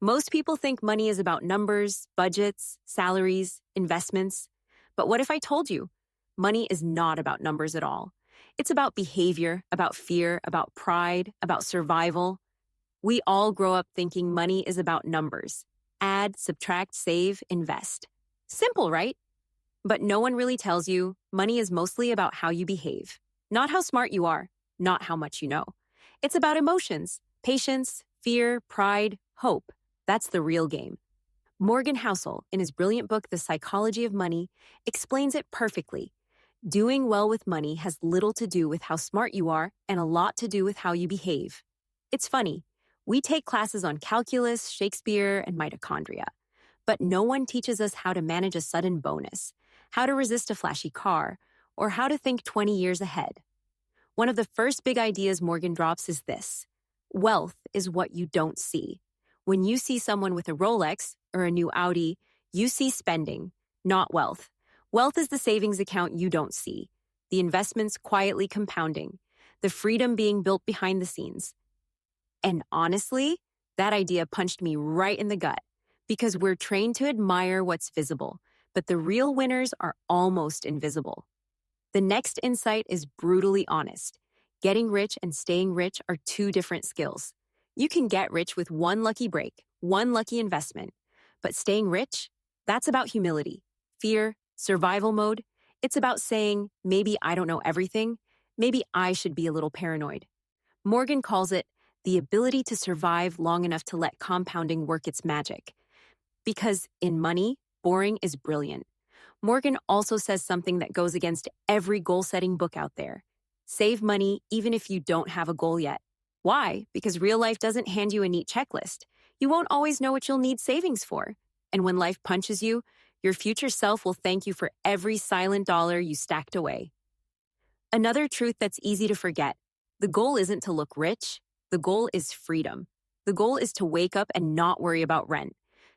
Most people think money is about numbers, budgets, salaries, investments. But what if I told you money is not about numbers at all? It's about behavior, about fear, about pride, about survival. We all grow up thinking money is about numbers. Add, subtract, save, invest. Simple, right? But no one really tells you money is mostly about how you behave, not how smart you are, not how much you know. It's about emotions, patience, fear, pride, hope. That's the real game. Morgan Housel, in his brilliant book, The Psychology of Money, explains it perfectly. Doing well with money has little to do with how smart you are and a lot to do with how you behave. It's funny. We take classes on calculus, Shakespeare, and mitochondria. But no one teaches us how to manage a sudden bonus, how to resist a flashy car, or how to think 20 years ahead. One of the first big ideas Morgan drops is this: wealth is what you don't see. When you see someone with a Rolex or a new Audi, you see spending, not wealth. Wealth is the savings account you don't see, the investments quietly compounding, the freedom being built behind the scenes. And honestly, that idea punched me right in the gut because we're trained to admire what's visible, but the real winners are almost invisible. The next insight is brutally honest. Getting rich and staying rich are two different skills. You can get rich with one lucky break, one lucky investment. But staying rich, that's about humility, fear, survival mode. It's about saying, maybe I don't know everything. Maybe I should be a little paranoid. Morgan calls it the ability to survive long enough to let compounding work its magic. Because in money, boring is brilliant. Morgan also says something that goes against every goal-setting book out there. Save money even if you don't have a goal yet. Why? Because real life doesn't hand you a neat checklist. You won't always know what you'll need savings for. And when life punches you, your future self will thank you for every silent dollar you stacked away. Another truth that's easy to forget: the goal isn't to look rich. The goal is freedom. The goal is to wake up and not worry about rent,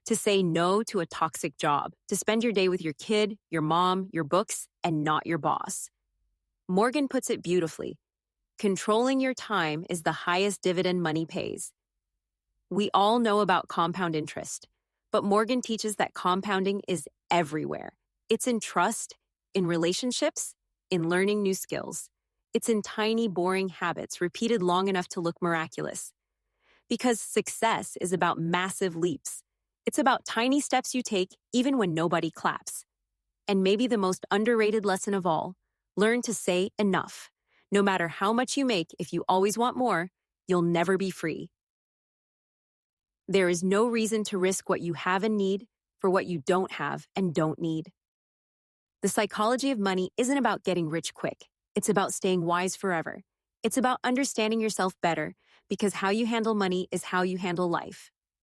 to say no to a toxic job, to spend your day with your kid, your mom, your books, and not your boss. Morgan puts it beautifully. Controlling your time is the highest dividend money pays. We all know about compound interest, but Morgan teaches that compounding is everywhere. It's in trust, in relationships, in learning new skills. It's in tiny, boring habits repeated long enough to look miraculous. Because success is about massive leaps. It's about tiny steps you take even when nobody claps. And maybe the most underrated lesson of all: learn to say enough. No matter how much you make, if you always want more, you'll never be free. There is no reason to risk what you have and need for what you don't have and don't need. The psychology of money isn't about getting rich quick. It's about staying wise forever. It's about understanding yourself better, because how you handle money is how you handle life.